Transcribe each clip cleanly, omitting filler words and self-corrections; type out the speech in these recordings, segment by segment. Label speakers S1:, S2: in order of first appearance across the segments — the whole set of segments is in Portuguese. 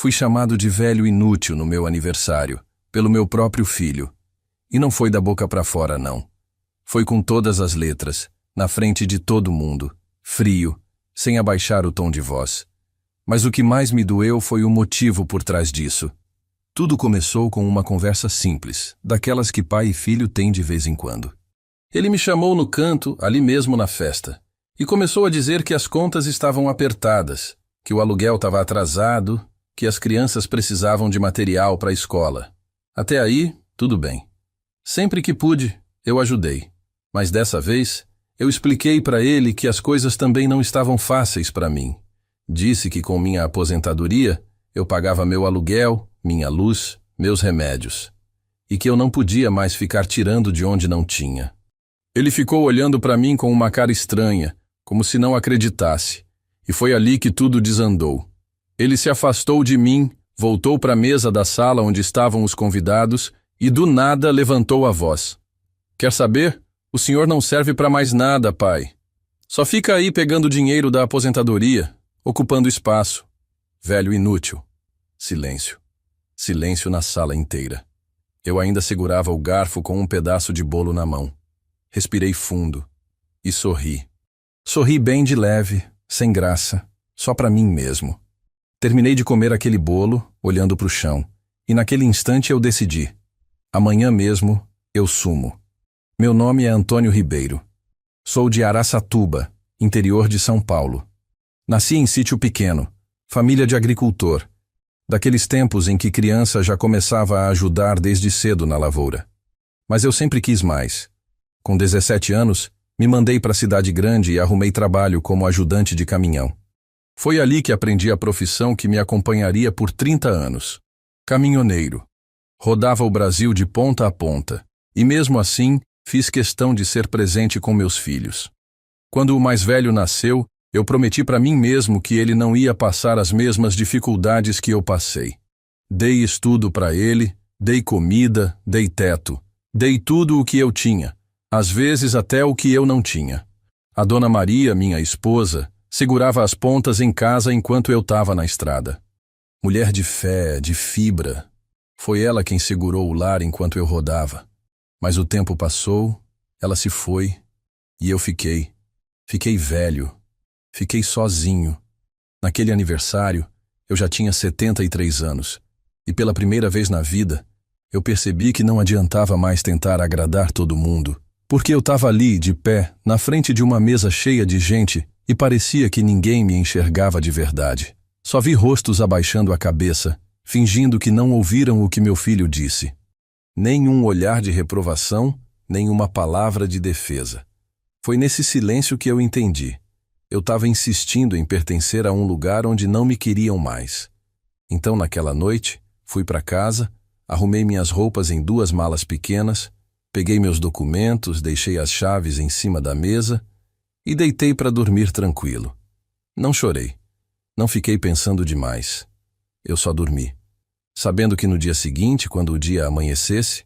S1: Fui chamado de velho inútil no meu aniversário, pelo meu próprio filho. E não foi da boca para fora, não. Foi com todas as letras, na frente de todo mundo, frio, sem abaixar o tom de voz. Mas o que mais me doeu foi o motivo por trás disso. Tudo começou com uma conversa simples, daquelas que pai e filho têm de vez em quando. Ele me chamou no canto, ali mesmo na festa, e começou a dizer que as contas estavam apertadas, que o aluguel estava atrasado, que as crianças precisavam de material para a escola. Até aí, tudo bem. Sempre que pude, eu ajudei. Mas dessa vez, eu expliquei para ele que as coisas também não estavam fáceis para mim. Disse que com minha aposentadoria, eu pagava meu aluguel, minha luz, meus remédios. E que eu não podia mais ficar tirando de onde não tinha. Ele ficou olhando para mim com uma cara estranha, como se não acreditasse. E foi ali que tudo desandou. Ele se afastou de mim, voltou para a mesa da sala onde estavam os convidados e do nada levantou a voz. Quer saber? O senhor não serve para mais nada, pai. Só fica aí pegando dinheiro da aposentadoria, ocupando espaço. Velho inútil. Silêncio. Silêncio na sala inteira. Eu ainda segurava o garfo com um pedaço de bolo na mão. Respirei fundo e sorri. Sorri bem de leve, sem graça, só para mim mesmo. Terminei de comer aquele bolo, olhando para o chão, e naquele instante eu decidi. Amanhã mesmo, eu sumo. Meu nome é Antônio Ribeiro. Sou de Araçatuba, interior de São Paulo. Nasci em sítio pequeno, família de agricultor, daqueles tempos em que criança já começava a ajudar desde cedo na lavoura. Mas eu sempre quis mais. Com 17 anos, me mandei para a cidade grande e arrumei trabalho como ajudante de caminhão. Foi ali que aprendi a profissão que me acompanharia por 30 anos. Caminhoneiro. Rodava o Brasil de ponta a ponta, e mesmo assim, fiz questão de ser presente com meus filhos. Quando o mais velho nasceu, eu prometi para mim mesmo que ele não ia passar as mesmas dificuldades que eu passei. Dei estudo para ele, dei comida, dei teto, dei tudo o que eu tinha, às vezes até o que eu não tinha. A dona Maria, minha esposa, segurava as pontas em casa enquanto eu estava na estrada. Mulher de fé, de fibra. Foi ela quem segurou o lar enquanto eu rodava. Mas o tempo passou, ela se foi, e eu fiquei. Fiquei velho. Fiquei sozinho. Naquele aniversário, eu já tinha 73 anos, e pela primeira vez na vida, eu percebi que não adiantava mais tentar agradar todo mundo, porque eu estava ali, de pé, na frente de uma mesa cheia de gente, e parecia que ninguém me enxergava de verdade. Só vi rostos abaixando a cabeça, fingindo que não ouviram o que meu filho disse. Nem um olhar de reprovação, nem uma palavra de defesa. Foi nesse silêncio que eu entendi. Eu estava insistindo em pertencer a um lugar onde não me queriam mais. Então, naquela noite, fui para casa, arrumei minhas roupas em 2 malas pequenas, peguei meus documentos, deixei as chaves em cima da mesa e deitei para dormir tranquilo. Não chorei. Não fiquei pensando demais. Eu só dormi, sabendo que no dia seguinte, quando o dia amanhecesse,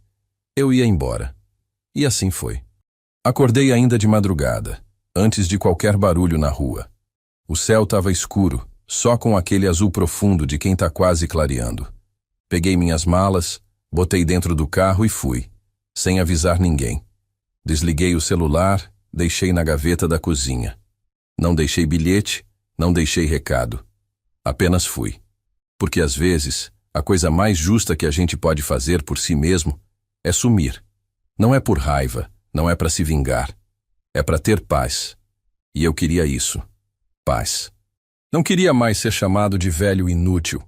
S1: eu ia embora. E assim foi. Acordei ainda de madrugada, antes de qualquer barulho na rua. O céu estava escuro, só com aquele azul profundo de quem está quase clareando. Peguei minhas malas, botei dentro do carro e fui, sem avisar ninguém. Desliguei o celular, deixei na gaveta da cozinha. Não deixei bilhete, não deixei recado. Apenas fui. Porque às vezes, a coisa mais justa que a gente pode fazer por si mesmo é sumir. Não é por raiva, não é para se vingar. É para ter paz. E eu queria isso. Paz. Não queria mais ser chamado de velho inútil.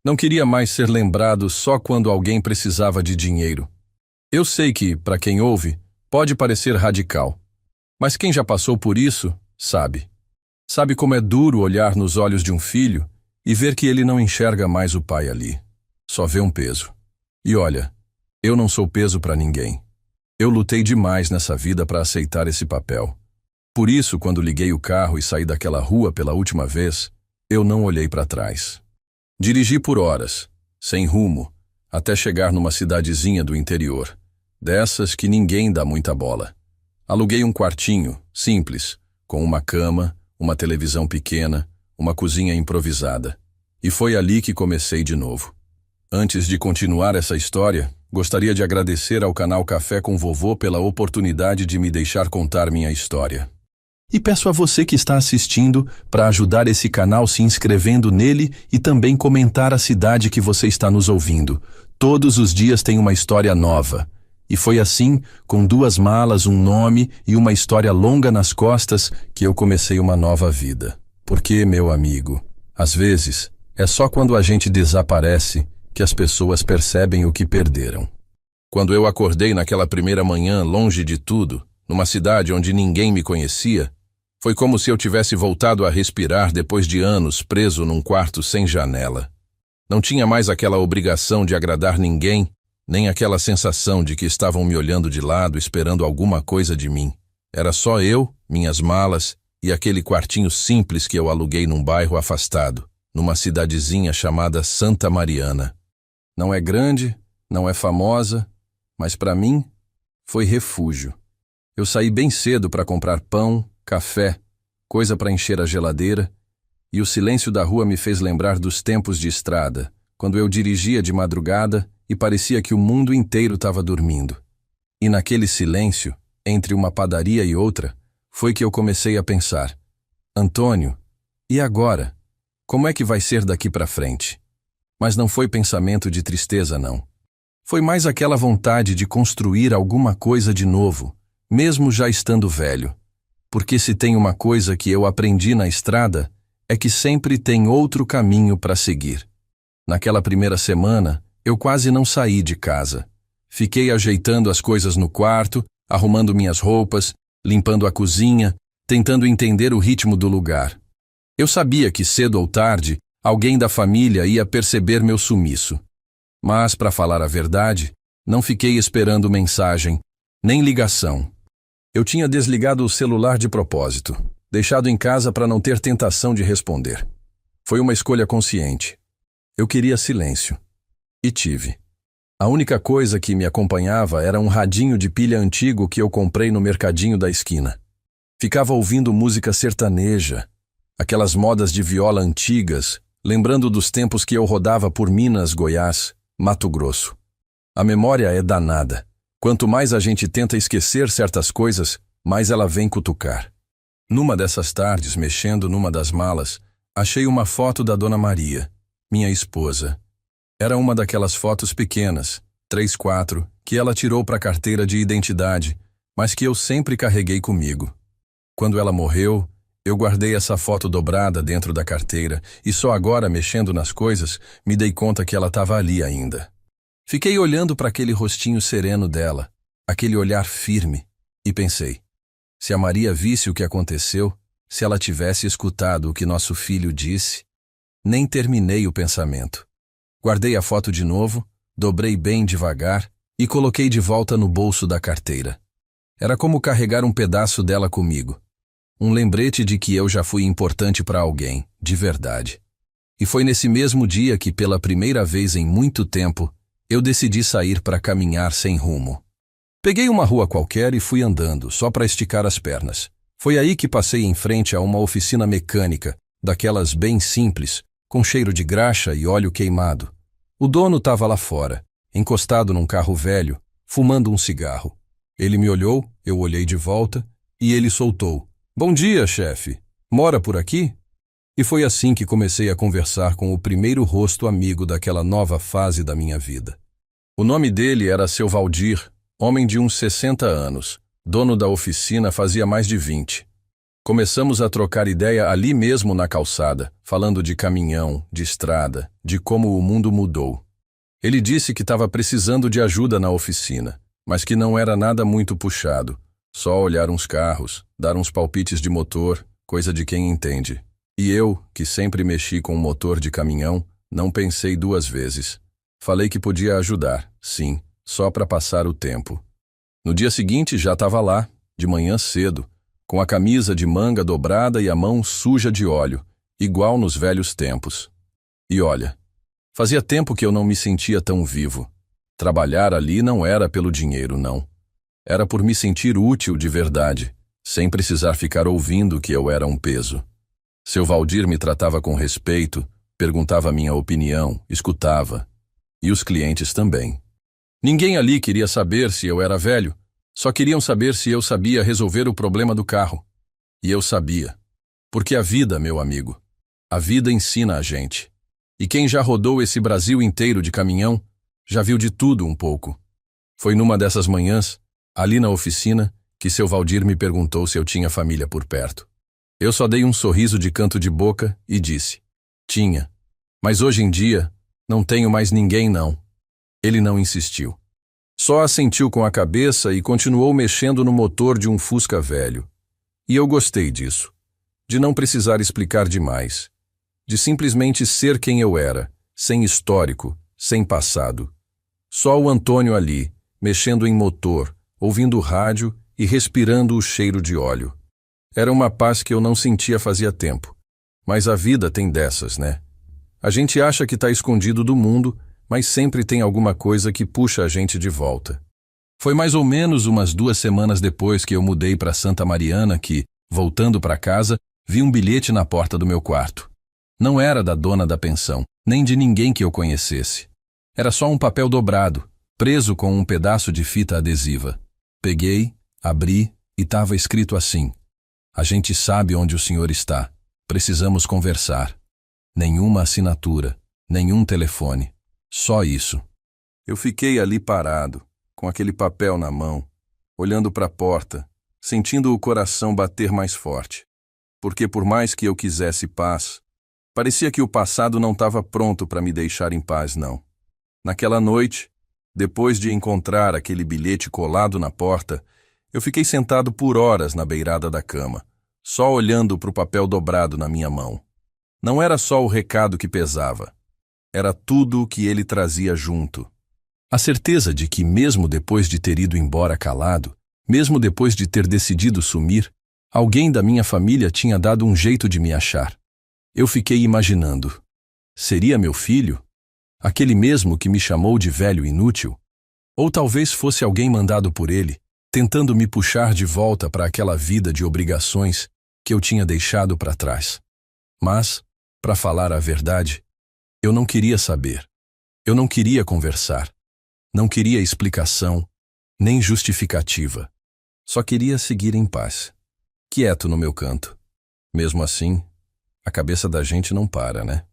S1: Não queria mais ser lembrado só quando alguém precisava de dinheiro. Eu sei que, para quem ouve, pode parecer radical. Mas quem já passou por isso, sabe. Sabe como é duro olhar nos olhos de um filho e ver que ele não enxerga mais o pai ali. Só vê um peso. E olha, eu não sou peso para ninguém. Eu lutei demais nessa vida para aceitar esse papel. Por isso, quando liguei o carro e saí daquela rua pela última vez, eu não olhei para trás. Dirigi por horas, sem rumo, até chegar numa cidadezinha do interior, dessas que ninguém dá muita bola. Aluguei um quartinho, simples, com uma cama, uma televisão pequena, uma cozinha improvisada. E foi ali que comecei de novo. Antes de continuar essa história, gostaria de agradecer ao canal Café com Vovô pela oportunidade de me deixar contar minha história. E peço a você que está assistindo para ajudar esse canal se inscrevendo nele e também comentar a cidade que você está nos ouvindo. Todos os dias tem uma história nova. E foi assim, com 2 malas, um nome e uma história longa nas costas, que eu comecei uma nova vida. Porque, meu amigo, às vezes, é só quando a gente desaparece que as pessoas percebem o que perderam. Quando eu acordei naquela primeira manhã, longe de tudo, numa cidade onde ninguém me conhecia, foi como se eu tivesse voltado a respirar depois de anos preso num quarto sem janela. Não tinha mais aquela obrigação de agradar ninguém, nem aquela sensação de que estavam me olhando de lado esperando alguma coisa de mim. Era só eu, minhas malas e aquele quartinho simples que eu aluguei num bairro afastado, numa cidadezinha chamada Santa Mariana. Não é grande, não é famosa, mas para mim foi refúgio. Eu saí bem cedo para comprar pão, café, coisa para encher a geladeira, e o silêncio da rua me fez lembrar dos tempos de estrada, quando eu dirigia de madrugada e parecia que o mundo inteiro estava dormindo. E naquele silêncio, entre uma padaria e outra, foi que eu comecei a pensar: Antônio, e agora? Como é que vai ser daqui para frente? Mas não foi pensamento de tristeza, não. Foi mais aquela vontade de construir alguma coisa de novo, mesmo já estando velho. Porque se tem uma coisa que eu aprendi na estrada, é que sempre tem outro caminho para seguir. Naquela primeira semana, eu quase não saí de casa. Fiquei ajeitando as coisas no quarto, arrumando minhas roupas, limpando a cozinha, tentando entender o ritmo do lugar. Eu sabia que cedo ou tarde, alguém da família ia perceber meu sumiço. Mas, para falar a verdade, não fiquei esperando mensagem, nem ligação. Eu tinha desligado o celular de propósito, deixado em casa para não ter tentação de responder. Foi uma escolha consciente. Eu queria silêncio. E tive. A única coisa que me acompanhava era um radinho de pilha antigo que eu comprei no mercadinho da esquina. Ficava ouvindo música sertaneja, aquelas modas de viola antigas, lembrando dos tempos que eu rodava por Minas, Goiás, Mato Grosso. A memória é danada. Quanto mais a gente tenta esquecer certas coisas, mais ela vem cutucar. Numa dessas tardes, mexendo numa das malas, achei uma foto da Dona Maria, minha esposa. Era uma daquelas fotos pequenas, 3x4, que ela tirou para a carteira de identidade, mas que eu sempre carreguei comigo. Quando ela morreu, eu guardei essa foto dobrada dentro da carteira e só agora, mexendo nas coisas, me dei conta que ela estava ali ainda. Fiquei olhando para aquele rostinho sereno dela, aquele olhar firme, e pensei: se a Maria visse o que aconteceu, se ela tivesse escutado o que nosso filho disse. Nem terminei o pensamento. Guardei a foto de novo, dobrei bem devagar e coloquei de volta no bolso da carteira. Era como carregar um pedaço dela comigo. Um lembrete de que eu já fui importante para alguém, de verdade. E foi nesse mesmo dia que, pela primeira vez em muito tempo, eu decidi sair para caminhar sem rumo. Peguei uma rua qualquer e fui andando, só para esticar as pernas. Foi aí que passei em frente a uma oficina mecânica, daquelas bem simples, com cheiro de graxa e óleo queimado. O dono estava lá fora, encostado num carro velho, fumando um cigarro. Ele me olhou, eu olhei de volta, e ele soltou: "Bom dia, chefe. Mora por aqui?" E foi assim que comecei a conversar com o primeiro rosto amigo daquela nova fase da minha vida. O nome dele era Seu Valdir, homem de uns 60 anos, dono da oficina fazia mais de 20. Começamos a trocar ideia ali mesmo na calçada, falando de caminhão, de estrada, de como o mundo mudou. Ele disse que estava precisando de ajuda na oficina, mas que não era nada muito puxado, só olhar uns carros, dar uns palpites de motor, coisa de quem entende. E eu, que sempre mexi com motor de caminhão, não pensei 2 vezes. Falei que podia ajudar, sim, só para passar o tempo. No dia seguinte já estava lá, de manhã cedo, com a camisa de manga dobrada e a mão suja de óleo, igual nos velhos tempos. E olha, fazia tempo que eu não me sentia tão vivo. Trabalhar ali não era pelo dinheiro, não. Era por me sentir útil de verdade, sem precisar ficar ouvindo que eu era um peso. Seu Valdir me tratava com respeito, Perguntava minha opinião, escutava. E os clientes também. Ninguém ali queria saber se eu era velho, só queriam saber se eu sabia resolver o problema do carro. E eu sabia. Porque a vida, meu amigo, a vida ensina a gente. E quem já rodou esse Brasil inteiro de caminhão, já viu de tudo um pouco. Foi numa dessas manhãs, ali na oficina, que seu Valdir me perguntou se eu tinha família por perto. Eu só dei um sorriso de canto de boca e disse: tinha. Mas hoje em dia, não tenho mais ninguém não. Ele não insistiu. Só assentiu com a cabeça e continuou mexendo no motor de um Fusca velho. E eu gostei disso. De não precisar explicar demais. De simplesmente ser quem eu era, sem histórico, sem passado. Só o Antônio ali, mexendo em motor, ouvindo rádio e respirando o cheiro de óleo. Era uma paz que eu não sentia fazia tempo. Mas a vida tem dessas, né? A gente acha que está escondido do mundo, mas sempre tem alguma coisa que puxa a gente de volta. Foi mais ou menos umas 2 semanas depois que eu mudei para Santa Mariana que, voltando para casa, vi um bilhete na porta do meu quarto. Não era da dona da pensão, nem de ninguém que eu conhecesse. Era só um papel dobrado, preso com um pedaço de fita adesiva. Peguei, abri e estava escrito assim: a gente sabe onde o senhor está. Precisamos conversar. Nenhuma assinatura, nenhum telefone. Só isso. Eu fiquei ali parado, com aquele papel na mão, olhando para a porta, sentindo o coração bater mais forte. Porque por mais que eu quisesse paz, parecia que o passado não estava pronto para me deixar em paz, não. Naquela noite, depois de encontrar aquele bilhete colado na porta, eu fiquei sentado por horas na beirada da cama, só olhando para o papel dobrado na minha mão. Não era só o recado que pesava. Era tudo o que ele trazia junto. A certeza de que, mesmo depois de ter ido embora calado, mesmo depois de ter decidido sumir, alguém da minha família tinha dado um jeito de me achar. Eu fiquei imaginando. Seria meu filho? Aquele mesmo que me chamou de velho inútil? Ou talvez fosse alguém mandado por ele, tentando me puxar de volta para aquela vida de obrigações que eu tinha deixado para trás. Mas, para falar a verdade, eu não queria saber. Eu não queria conversar. Não queria explicação, nem justificativa. Só queria seguir em paz, quieto no meu canto. Mesmo assim, a cabeça da gente não para, né?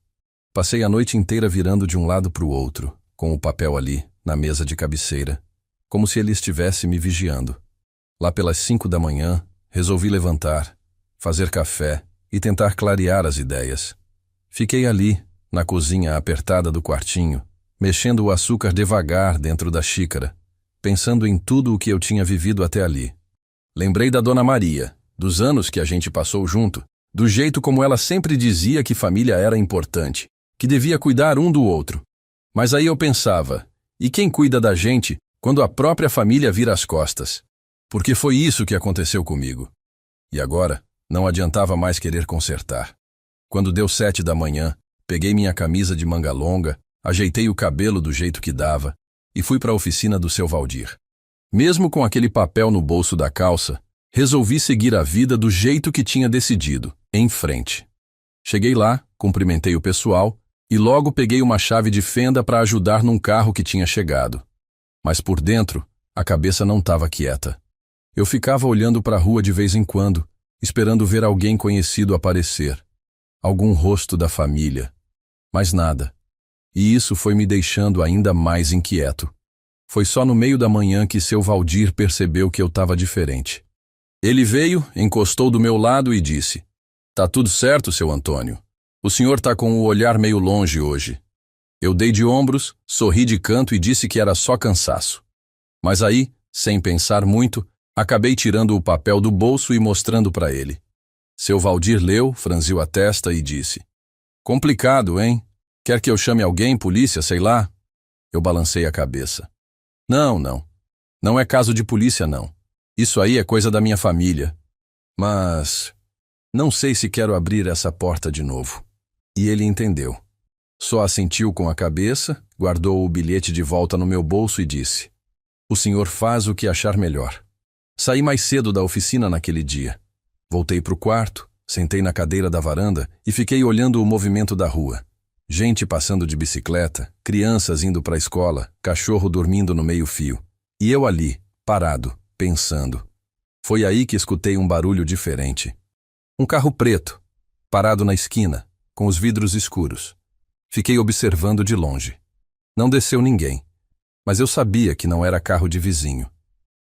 S1: Passei a noite inteira virando de um lado para o outro, com o papel ali, na mesa de cabeceira, como se ele estivesse me vigiando. Lá pelas 5 da manhã, resolvi levantar, fazer café e tentar clarear as ideias. Fiquei ali, na cozinha apertada do quartinho, mexendo o açúcar devagar dentro da xícara, pensando em tudo o que eu tinha vivido até ali. Lembrei da Dona Maria, dos anos que a gente passou junto, do jeito como ela sempre dizia que família era importante, que devia cuidar um do outro. Mas aí eu pensava, e quem cuida da gente quando a própria família vira as costas? Porque foi isso que aconteceu comigo. E agora, não adiantava mais querer consertar. Quando deu 7 da manhã, peguei minha camisa de manga longa, ajeitei o cabelo do jeito que dava e fui para a oficina do seu Valdir. Mesmo com aquele papel no bolso da calça, resolvi seguir a vida do jeito que tinha decidido, em frente. Cheguei lá, cumprimentei o pessoal e logo peguei uma chave de fenda para ajudar num carro que tinha chegado. Mas por dentro, a cabeça não estava quieta. Eu ficava olhando para a rua de vez em quando, esperando ver alguém conhecido aparecer. Algum rosto da família. Mas nada. E isso foi me deixando ainda mais inquieto. Foi só no meio da manhã que seu Valdir percebeu que eu estava diferente. Ele veio, encostou do meu lado e disse: "Tá tudo certo, seu Antônio. O senhor tá com o olhar meio longe hoje." Eu dei de ombros, sorri de canto e disse que era só cansaço. Mas aí, sem pensar muito, acabei tirando o papel do bolso e mostrando para ele. Seu Valdir leu, franziu a testa e disse: "Complicado, hein? Quer que eu chame alguém, polícia, sei lá?" Eu balancei a cabeça. Não. Não é caso de polícia, não. Isso aí é coisa da minha família. Mas não sei se quero abrir essa porta de novo." E ele entendeu. Só assentiu com a cabeça, guardou o bilhete de volta no meu bolso e disse: "O senhor faz o que achar melhor." Saí mais cedo da oficina naquele dia. Voltei para o quarto, sentei na cadeira da varanda e fiquei olhando o movimento da rua. gente passando de bicicleta, crianças indo para a escola, cachorro dormindo no meio-fio. E eu ali, parado, pensando. Foi aí que escutei um barulho diferente. Um carro preto, parado na esquina, com os vidros escuros. Fiquei observando de longe. Não desceu ninguém, mas eu sabia que não era carro de vizinho.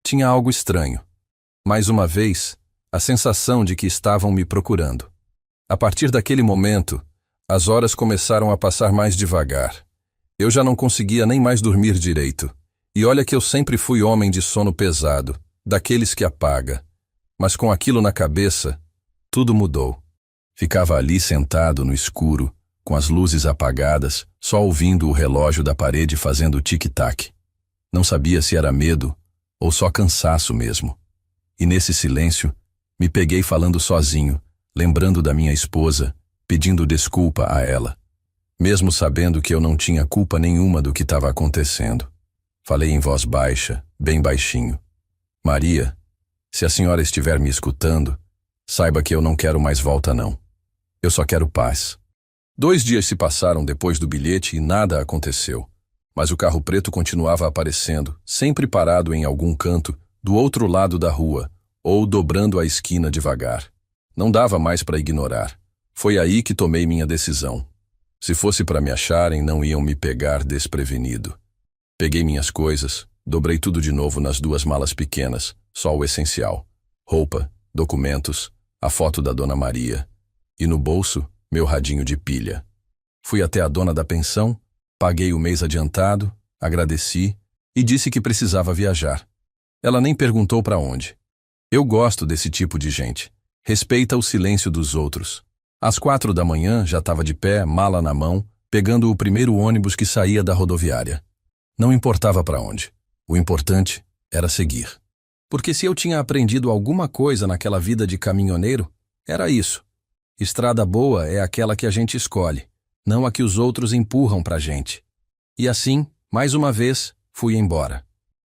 S1: Tinha algo estranho. Mais uma vez, a sensação de que estavam me procurando. A partir daquele momento, as horas começaram a passar mais devagar. Eu já não conseguia nem mais dormir direito. E olha que eu sempre fui homem de sono pesado, daqueles que apaga. Mas com aquilo na cabeça, tudo mudou. Ficava ali sentado no escuro, com as luzes apagadas, só ouvindo o relógio da parede fazendo tic-tac. Não sabia se era medo ou só cansaço mesmo. E nesse silêncio, me peguei falando sozinho, lembrando da minha esposa, pedindo desculpa a ela. Mesmo sabendo que eu não tinha culpa nenhuma do que estava acontecendo. Falei em voz baixa, bem baixinho. Maria, se a senhora estiver me escutando, saiba que eu não quero mais volta não. Eu só quero paz. 2 dias se passaram depois do bilhete e nada aconteceu. Mas o carro preto continuava aparecendo, sempre parado em algum canto, do outro lado da rua, ou dobrando a esquina devagar. Não dava mais para ignorar. Foi aí que tomei minha decisão. Se fosse para me acharem, não iam me pegar desprevenido. Peguei minhas coisas, dobrei tudo de novo nas 2 malas pequenas, só o essencial. Roupa, documentos, a foto da Dona Maria. E no bolso, meu radinho de pilha. Fui até a dona da pensão, paguei o mês adiantado, agradeci e disse que precisava viajar. Ela nem perguntou para onde. Eu gosto desse tipo de gente. Respeita o silêncio dos outros. Às 4 da manhã já estava de pé, mala na mão, pegando o primeiro ônibus que saía da rodoviária. Não importava para onde. O importante era seguir. Porque se eu tinha aprendido alguma coisa naquela vida de caminhoneiro, era isso. Estrada boa é aquela que a gente escolhe, não a que os outros empurram pra gente. E assim, mais uma vez, fui embora.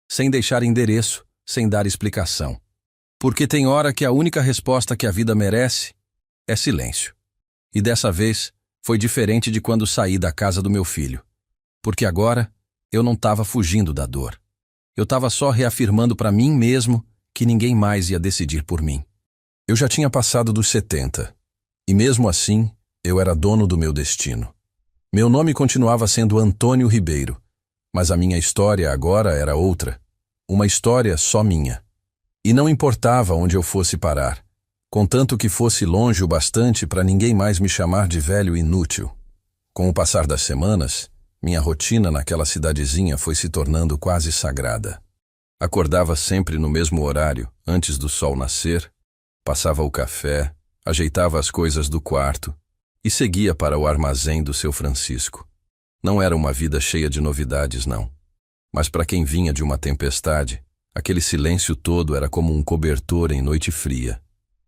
S1: Sem deixar endereço, sem dar explicação. Porque tem hora que a única resposta que a vida merece é silêncio. E dessa vez, foi diferente de quando saí da casa do meu filho. Porque agora, eu não estava fugindo da dor. Eu estava só reafirmando para mim mesmo que ninguém mais ia decidir por mim. Eu já tinha passado dos 70. E mesmo assim, eu era dono do meu destino. Meu nome continuava sendo Antônio Ribeiro, mas a minha história agora era outra. Uma história só minha. E não importava onde eu fosse parar, contanto que fosse longe o bastante para ninguém mais me chamar de velho inútil. Com o passar das semanas, minha rotina naquela cidadezinha foi se tornando quase sagrada. Acordava sempre no mesmo horário, antes do sol nascer, passava o café, ajeitava as coisas do quarto e seguia para o armazém do seu Francisco. Não era uma vida cheia de novidades, não. Mas para quem vinha de uma tempestade, aquele silêncio todo era como um cobertor em noite fria.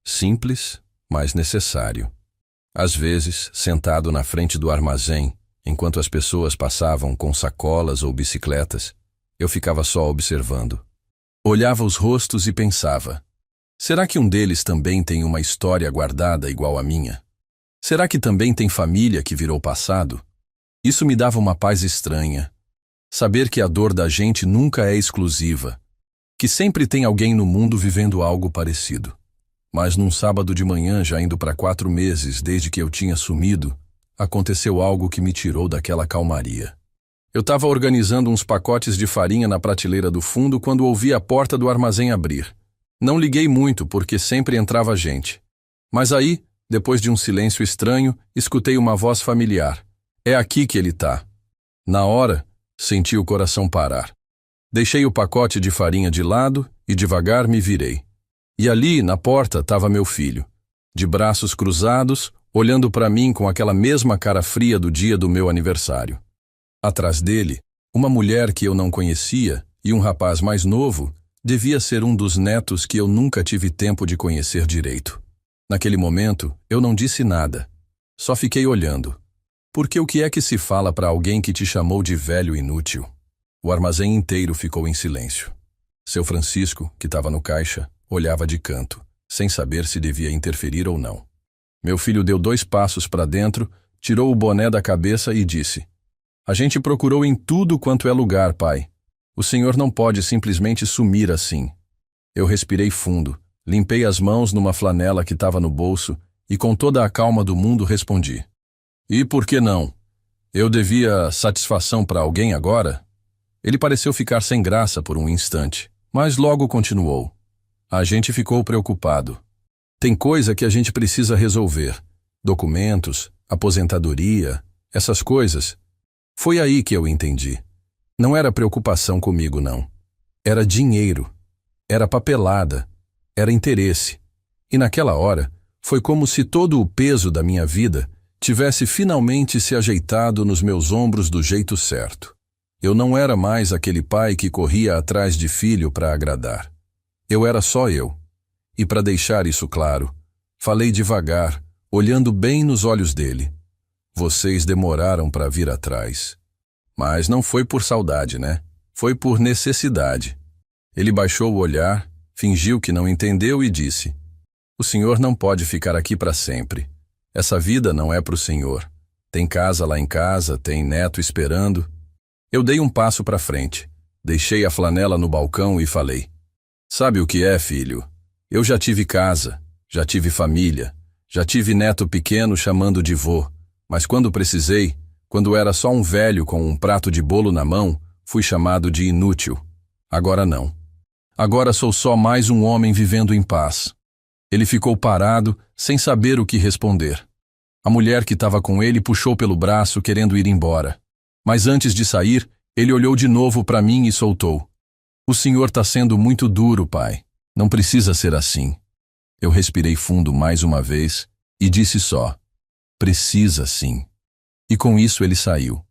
S1: Simples, mas necessário. Às vezes, sentado na frente do armazém, enquanto as pessoas passavam com sacolas ou bicicletas, eu ficava só observando. Olhava os rostos e pensava: será que um deles também tem uma história guardada igual a minha? Será que também tem família que virou passado? Isso me dava uma paz estranha. Saber que a dor da gente nunca é exclusiva, que sempre tem alguém no mundo vivendo algo parecido. Mas num sábado de manhã, já indo para 4 meses desde que eu tinha sumido, aconteceu algo que me tirou daquela calmaria. Eu estava organizando uns pacotes de farinha na prateleira do fundo quando ouvi a porta do armazém abrir. Não liguei muito porque sempre entrava gente. Mas aí, depois de um silêncio estranho, escutei uma voz familiar. É aqui que ele tá. Na hora, senti o coração parar. Deixei o pacote de farinha de lado e devagar me virei. E ali, na porta, estava meu filho, de braços cruzados, olhando para mim com aquela mesma cara fria do dia do meu aniversário. Atrás dele, uma mulher que eu não conhecia e um rapaz mais novo devia ser um dos netos que eu nunca tive tempo de conhecer direito. Naquele momento, eu não disse nada. Só fiquei olhando. Porque o que é que se fala para alguém que te chamou de velho inútil? O armazém inteiro ficou em silêncio. Seu Francisco, que estava no caixa, olhava de canto, sem saber se devia interferir ou não. Meu filho deu 2 passos para dentro, tirou o boné da cabeça e disse: "A gente procurou em tudo quanto é lugar, pai. O senhor não pode simplesmente sumir assim." Eu respirei fundo, limpei as mãos numa flanela que estava no bolso e com toda a calma do mundo respondi: "E por que não? Eu devia satisfação para alguém agora?" Ele pareceu ficar sem graça por um instante, mas logo continuou: "A gente ficou preocupado. Tem coisa que a gente precisa resolver. Documentos, aposentadoria, essas coisas." Foi aí que eu entendi. Não era preocupação comigo, não. Era dinheiro. Era papelada. Era interesse. E naquela hora, foi como se todo o peso da minha vida tivesse finalmente se ajeitado nos meus ombros do jeito certo. Eu não era mais aquele pai que corria atrás de filho para agradar. Eu era só eu. E para deixar isso claro, falei devagar, olhando bem nos olhos dele: "Vocês demoraram para vir atrás." Mas não foi por saudade, né? Foi por necessidade. Ele baixou o olhar, fingiu que não entendeu e disse: "O senhor não pode ficar aqui para sempre. Essa vida não é para o senhor. Tem casa lá em casa, tem neto esperando." Eu dei um passo para frente, deixei a flanela no balcão e falei: "Sabe o que é, filho? Eu já tive casa, já tive família, já tive neto pequeno chamando de vô, mas quando precisei, quando era só um velho com um prato de bolo na mão, fui chamado de inútil. Agora não. Agora sou só mais um homem vivendo em paz." Ele ficou parado, sem saber o que responder. A mulher que estava com ele puxou pelo braço, querendo ir embora. Mas antes de sair, ele olhou de novo para mim e soltou: "O senhor está sendo muito duro, pai. Não precisa ser assim." Eu respirei fundo mais uma vez e disse só: "Precisa sim." E com isso ele saiu.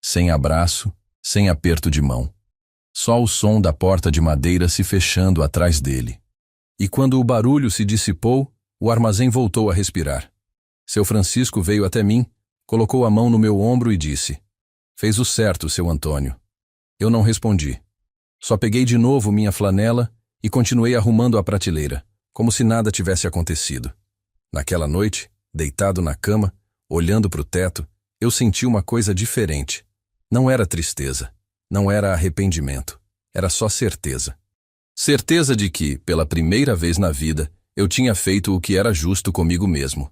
S1: Sem abraço, sem aperto de mão. Só o som da porta de madeira se fechando atrás dele. E quando o barulho se dissipou, o armazém voltou a respirar. Seu Francisco veio até mim, colocou a mão no meu ombro e disse: "Fez o certo, seu Antônio." Eu não respondi. Só peguei de novo minha flanela e continuei arrumando a prateleira, como se nada tivesse acontecido. Naquela noite, deitado na cama, olhando para o teto, eu senti uma coisa diferente. Não era tristeza, não era arrependimento, era só certeza. Certeza de que, pela primeira vez na vida, eu tinha feito o que era justo comigo mesmo.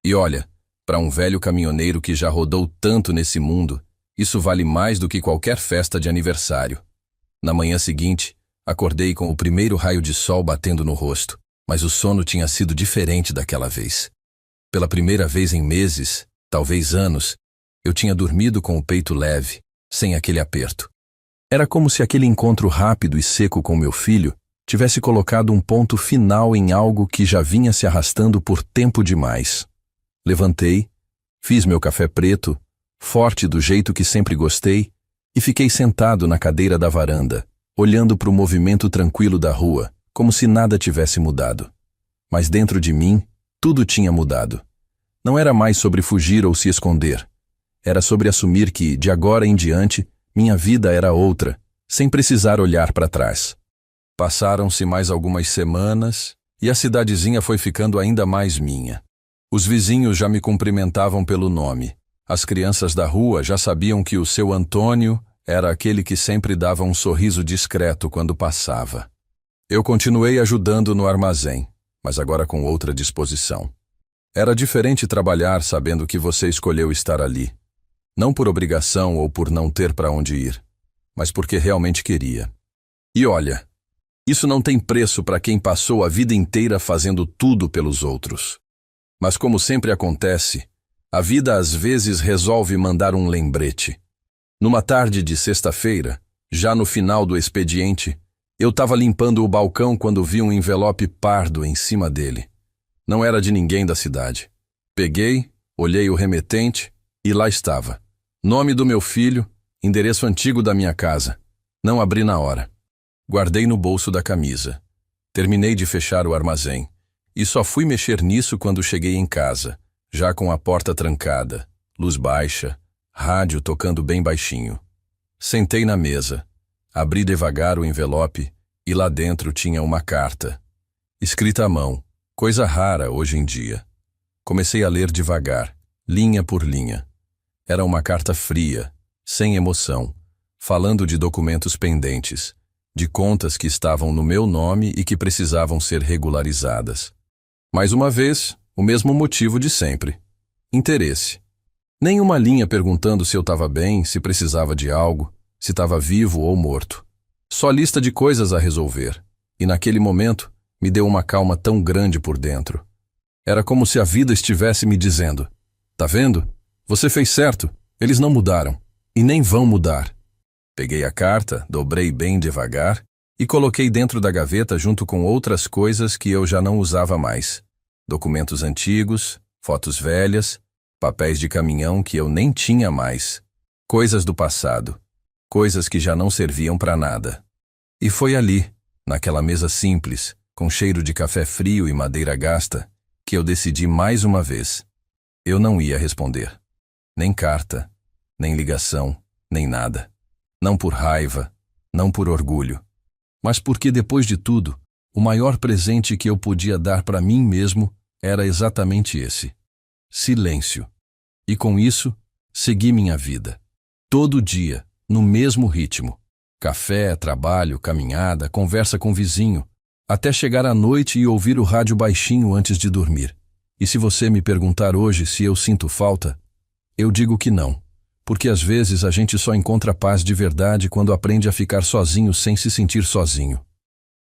S1: E olha, para um velho caminhoneiro que já rodou tanto nesse mundo, isso vale mais do que qualquer festa de aniversário. Na manhã seguinte, acordei com o primeiro raio de sol batendo no rosto, mas o sono tinha sido diferente daquela vez. Pela primeira vez em meses, talvez anos, eu tinha dormido com o peito leve, sem aquele aperto. Era como se aquele encontro rápido e seco com meu filho tivesse colocado um ponto final em algo que já vinha se arrastando por tempo demais. Levantei, fiz meu café preto, forte do jeito que sempre gostei, e fiquei sentado na cadeira da varanda, olhando para o movimento tranquilo da rua, como se nada tivesse mudado. Mas dentro de mim, tudo tinha mudado. Não era mais sobre fugir ou se esconder. Era sobre assumir que, de agora em diante, minha vida era outra, sem precisar olhar para trás. Passaram-se mais algumas semanas e a cidadezinha foi ficando ainda mais minha. Os vizinhos já me cumprimentavam pelo nome. As crianças da rua já sabiam que o seu Antônio era aquele que sempre dava um sorriso discreto quando passava. Eu continuei ajudando no armazém, mas agora com outra disposição. Era diferente trabalhar sabendo que você escolheu estar ali. Não por obrigação ou por não ter para onde ir, mas porque realmente queria. E olha, isso não tem preço para quem passou a vida inteira fazendo tudo pelos outros. Mas como sempre acontece, a vida às vezes resolve mandar um lembrete. Numa tarde de sexta-feira, já no final do expediente, eu estava limpando o balcão quando vi um envelope pardo em cima dele. Não era de ninguém da cidade. Peguei, olhei o remetente e lá estava. Nome do meu filho, endereço antigo da minha casa. Não abri na hora. Guardei no bolso da camisa. Terminei de fechar o armazém. E só fui mexer nisso quando cheguei em casa, já com a porta trancada, luz baixa, rádio tocando bem baixinho. Sentei na mesa, abri devagar o envelope e lá dentro tinha uma carta. Escrita à mão, coisa rara hoje em dia. Comecei a ler devagar, linha por linha. Era uma carta fria, sem emoção, falando de documentos pendentes, de contas que estavam no meu nome e que precisavam ser regularizadas. Mais uma vez, o mesmo motivo de sempre: interesse. Nem uma linha perguntando se eu estava bem, se precisava de algo, se estava vivo ou morto. Só lista de coisas a resolver. E naquele momento, me deu uma calma tão grande por dentro. Era como se a vida estivesse me dizendo: tá vendo? Você fez certo. Eles não mudaram. E nem vão mudar. Peguei a carta, dobrei bem devagar e coloquei dentro da gaveta junto com outras coisas que eu já não usava mais. Documentos antigos, fotos velhas, papéis de caminhão que eu nem tinha mais. Coisas do passado. Coisas que já não serviam para nada. E foi ali, naquela mesa simples, com cheiro de café frio e madeira gasta, que eu decidi mais uma vez. Eu não ia responder. Nem carta, nem ligação, nem nada. Não por raiva, não por orgulho, mas porque depois de tudo, o maior presente que eu podia dar para mim mesmo era exatamente esse: silêncio. E com isso, segui minha vida. Todo dia, no mesmo ritmo. Café, trabalho, caminhada, conversa com o vizinho, até chegar à noite e ouvir o rádio baixinho antes de dormir. E se você me perguntar hoje se eu sinto falta, eu digo que não, porque às vezes a gente só encontra paz de verdade quando aprende a ficar sozinho sem se sentir sozinho.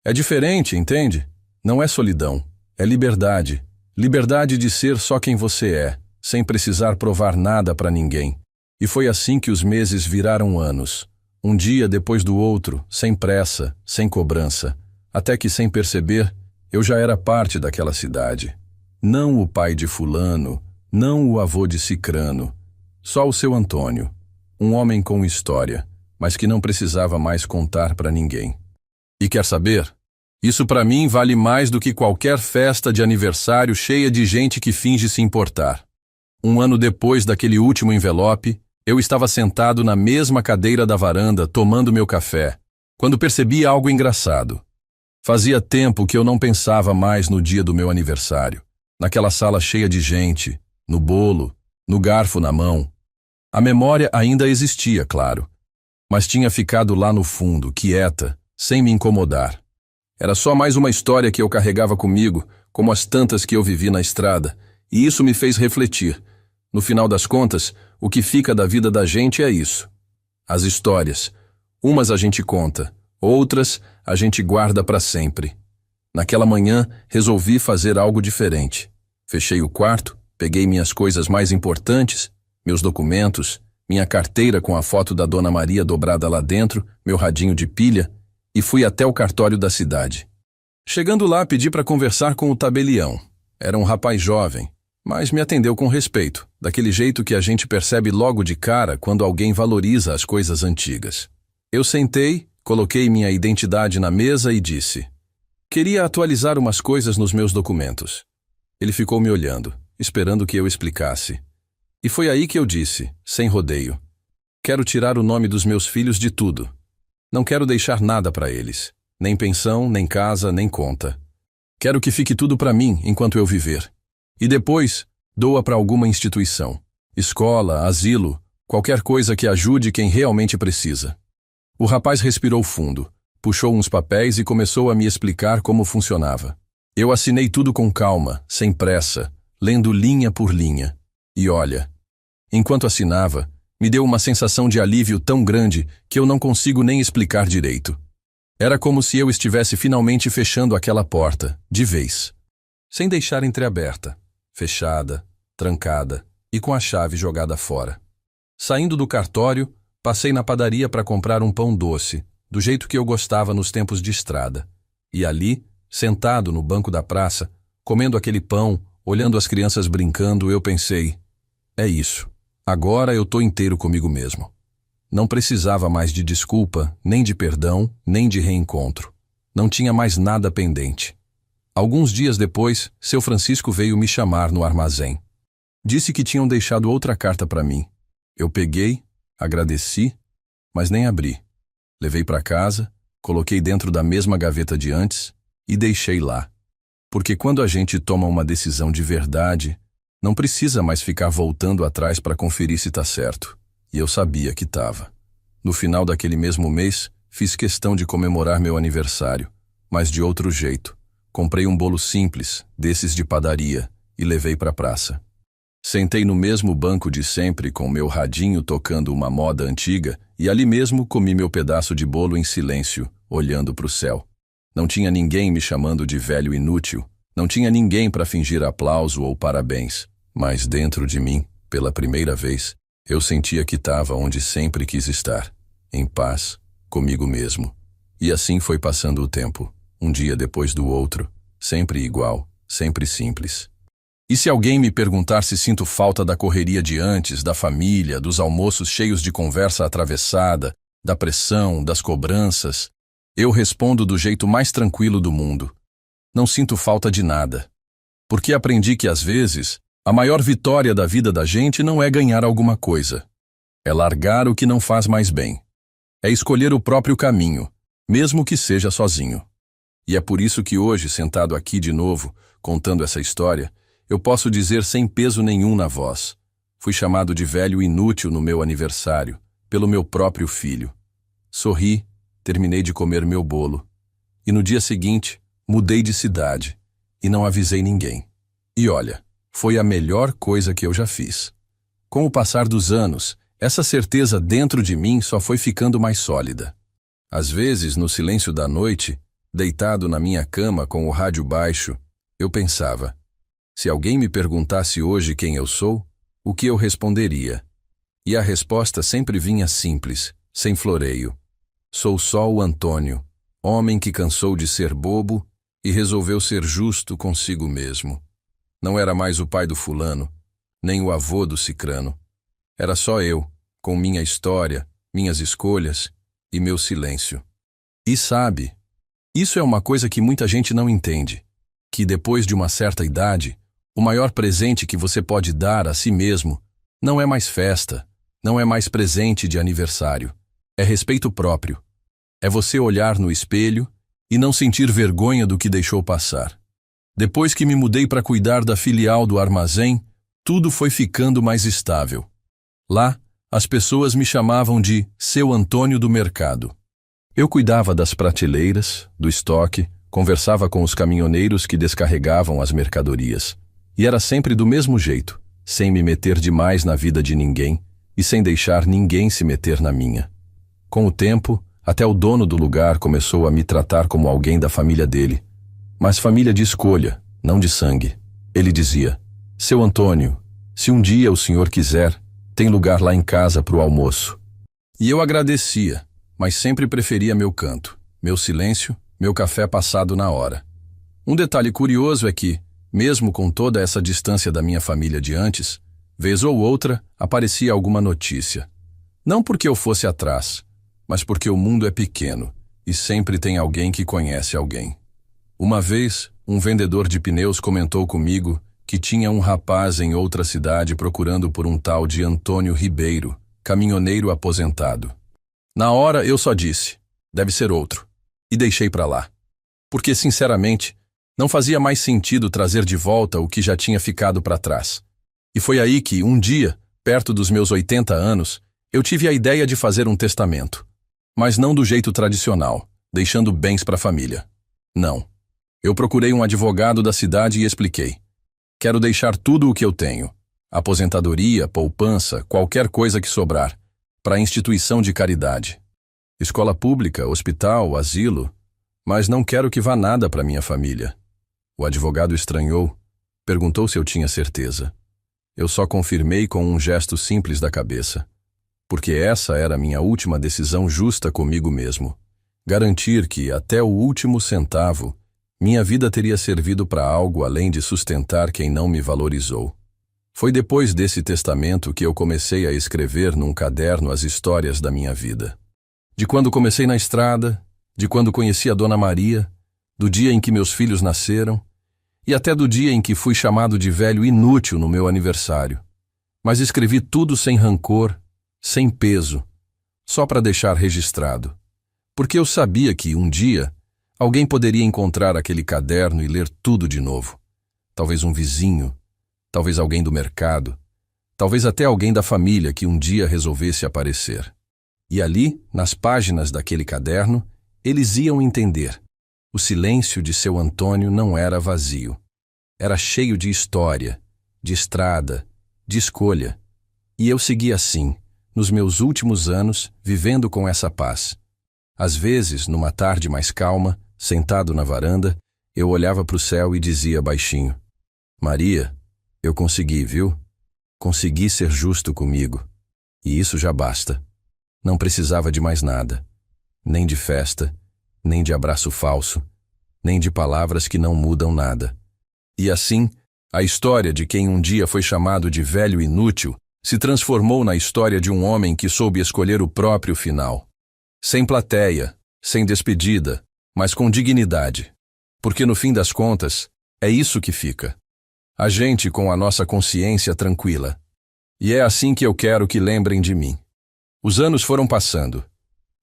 S1: É diferente, entende? Não é solidão, é liberdade. Liberdade de ser só quem você é, sem precisar provar nada para ninguém. E foi assim que os meses viraram anos. Um dia depois do outro, sem pressa, sem cobrança. Até que, sem perceber, eu já era parte daquela cidade. Não o pai de fulano, não o avô de cicrano. Só o seu Antônio. Um homem com história, mas que não precisava mais contar para ninguém. E quer saber? Isso para mim vale mais do que qualquer festa de aniversário cheia de gente que finge se importar. Um ano depois daquele último envelope, eu estava sentado na mesma cadeira da varanda tomando meu café, quando percebi algo engraçado. Fazia tempo que eu não pensava mais no dia do meu aniversário, naquela sala cheia de gente, no bolo, no garfo na mão. A memória ainda existia, claro, mas tinha ficado lá no fundo, quieta, sem me incomodar. Era só mais uma história que eu carregava comigo, como as tantas que eu vivi na estrada, e isso me fez refletir. No final das contas, o que fica da vida da gente é isso. As histórias. Umas a gente conta, outras a gente guarda para sempre. Naquela manhã, resolvi fazer algo diferente. Fechei o quarto, peguei minhas coisas mais importantes, meus documentos, minha carteira com a foto da Dona Maria dobrada lá dentro, meu radinho de pilha, e fui até o cartório da cidade. Chegando lá, pedi para conversar com o tabelião. Era um rapaz jovem, mas me atendeu com respeito, daquele jeito que a gente percebe logo de cara quando alguém valoriza as coisas antigas. Eu sentei, coloquei minha identidade na mesa e disse: queria atualizar umas coisas nos meus documentos. Ele ficou me olhando, esperando que eu explicasse. E foi aí que eu disse, sem rodeio: quero tirar o nome dos meus filhos de tudo. Não quero deixar nada para eles. Nem pensão, nem casa, nem conta. Quero que fique tudo para mim enquanto eu viver. E depois, doa para alguma instituição. Escola, asilo, qualquer coisa que ajude quem realmente precisa. O rapaz respirou fundo, puxou uns papéis e começou a me explicar como funcionava. Eu assinei tudo com calma, sem pressa, lendo linha por linha. E olha, enquanto assinava, me deu uma sensação de alívio tão grande que eu não consigo nem explicar direito. Era como se eu estivesse finalmente fechando aquela porta, de vez. Sem deixar entreaberta, fechada, trancada e com a chave jogada fora. Saindo do cartório, passei na padaria para comprar um pão doce, do jeito que eu gostava nos tempos de estrada. E ali, sentado no banco da praça, comendo aquele pão, olhando as crianças brincando, eu pensei: é isso. Agora eu tô inteiro comigo mesmo. Não precisava mais de desculpa, nem de perdão, nem de reencontro. Não tinha mais nada pendente. Alguns dias depois, seu Francisco veio me chamar no armazém. Disse que tinham deixado outra carta para mim. Eu peguei, agradeci, mas nem abri. Levei para casa, coloquei dentro da mesma gaveta de antes e deixei lá. Porque quando a gente toma uma decisão de verdade, Não precisa mais ficar voltando atrás para conferir se tá certo. E eu sabia que tava. No final daquele mesmo mês, fiz questão de comemorar meu aniversário, mas de outro jeito. Comprei um bolo simples, desses de padaria, e levei para a praça. Sentei no mesmo banco de sempre com meu radinho tocando uma moda antiga e ali mesmo comi meu pedaço de bolo em silêncio, olhando para o céu. Não tinha ninguém me chamando de velho inútil, não tinha ninguém para fingir aplauso ou parabéns, mas dentro de mim, pela primeira vez, eu sentia que estava onde sempre quis estar, em paz, comigo mesmo. E assim foi passando o tempo, um dia depois do outro, sempre igual, sempre simples. E se alguém me perguntar se sinto falta da correria de antes, da família, dos almoços cheios de conversa atravessada, da pressão, das cobranças, eu respondo do jeito mais tranquilo do mundo. Não sinto falta de nada. Porque aprendi que às vezes, a maior vitória da vida da gente não é ganhar alguma coisa. É largar o que não faz mais bem. É escolher o próprio caminho, mesmo que seja sozinho. E é por isso que hoje, sentado aqui de novo, contando essa história, eu posso dizer sem peso nenhum na voz. Fui chamado de velho inútil no meu aniversário, pelo meu próprio filho. Sorri, terminei de comer meu bolo. E no dia seguinte, mudei de cidade. E não avisei ninguém. E olha, foi a melhor coisa que eu já fiz. Com o passar dos anos, essa certeza dentro de mim só foi ficando mais sólida. Às vezes, no silêncio da noite, deitado na minha cama com o rádio baixo, eu pensava: se alguém me perguntasse hoje quem eu sou, o que eu responderia? E a resposta sempre vinha simples, sem floreio. Sou só o Antônio, homem que cansou de ser bobo e resolveu ser justo consigo mesmo. Não era mais o pai do fulano, nem o avô do cicrano. Era só eu, com minha história, minhas escolhas e meu silêncio. E sabe, isso é uma coisa que muita gente não entende, que depois de uma certa idade, o maior presente que você pode dar a si mesmo não é mais festa, não é mais presente de aniversário. É respeito próprio. É você olhar no espelho e não sentir vergonha do que deixou passar. Depois que me mudei para cuidar da filial do armazém, tudo foi ficando mais estável. Lá, as pessoas me chamavam de seu Antônio do mercado. Eu cuidava das prateleiras, do estoque, conversava com os caminhoneiros que descarregavam as mercadorias. E era sempre do mesmo jeito, sem me meter demais na vida de ninguém e sem deixar ninguém se meter na minha. Com o tempo, até o dono do lugar começou a me tratar como alguém da família dele. Mas família de escolha, não de sangue. Ele dizia: seu Antônio, se um dia o senhor quiser, tem lugar lá em casa para o almoço. E eu agradecia, mas sempre preferia meu canto, meu silêncio, meu café passado na hora. Um detalhe curioso é que, mesmo com toda essa distância da minha família de antes, vez ou outra aparecia alguma notícia. Não porque eu fosse atrás, mas porque o mundo é pequeno e sempre tem alguém que conhece alguém. Uma vez, um vendedor de pneus comentou comigo que tinha um rapaz em outra cidade procurando por um tal de Antônio Ribeiro, caminhoneiro aposentado. Na hora eu só disse: deve ser outro, e deixei para lá. Porque, sinceramente, não fazia mais sentido trazer de volta o que já tinha ficado para trás. E foi aí que, um dia, perto dos meus 80 anos, eu tive a ideia de fazer um testamento. Mas não do jeito tradicional, deixando bens para a família. Não. Eu procurei um advogado da cidade e expliquei: quero deixar tudo o que eu tenho, aposentadoria, poupança, qualquer coisa que sobrar, para a instituição de caridade. Escola pública, hospital, asilo, mas não quero que vá nada para minha família. O advogado estranhou, perguntou se eu tinha certeza. Eu só confirmei com um gesto simples da cabeça, porque essa era a minha última decisão justa comigo mesmo. Garantir que, até o último centavo, minha vida teria servido para algo além de sustentar quem não me valorizou. Foi depois desse testamento que eu comecei a escrever num caderno as histórias da minha vida. De quando comecei na estrada, de quando conheci a Dona Maria, do dia em que meus filhos nasceram, e até do dia em que fui chamado de velho inútil no meu aniversário. Mas escrevi tudo sem rancor, sem peso, só para deixar registrado. Porque eu sabia que, um dia, alguém poderia encontrar aquele caderno e ler tudo de novo. Talvez um vizinho, talvez alguém do mercado, talvez até alguém da família que um dia resolvesse aparecer. E ali, nas páginas daquele caderno, eles iam entender. O silêncio de seu Antônio não era vazio. Era cheio de história, de estrada, de escolha. E eu segui assim, nos meus últimos anos, vivendo com essa paz. Às vezes, numa tarde mais calma, sentado na varanda, eu olhava para o céu e dizia baixinho: Maria, eu consegui, viu? Consegui ser justo comigo. E isso já basta. Não precisava de mais nada. Nem de festa, nem de abraço falso, nem de palavras que não mudam nada. E assim, a história de quem um dia foi chamado de velho inútil se transformou na história de um homem que soube escolher o próprio final. Sem plateia, sem despedida, mas com dignidade. Porque no fim das contas, é isso que fica. A gente com a nossa consciência tranquila. E é assim que eu quero que lembrem de mim. Os anos foram passando.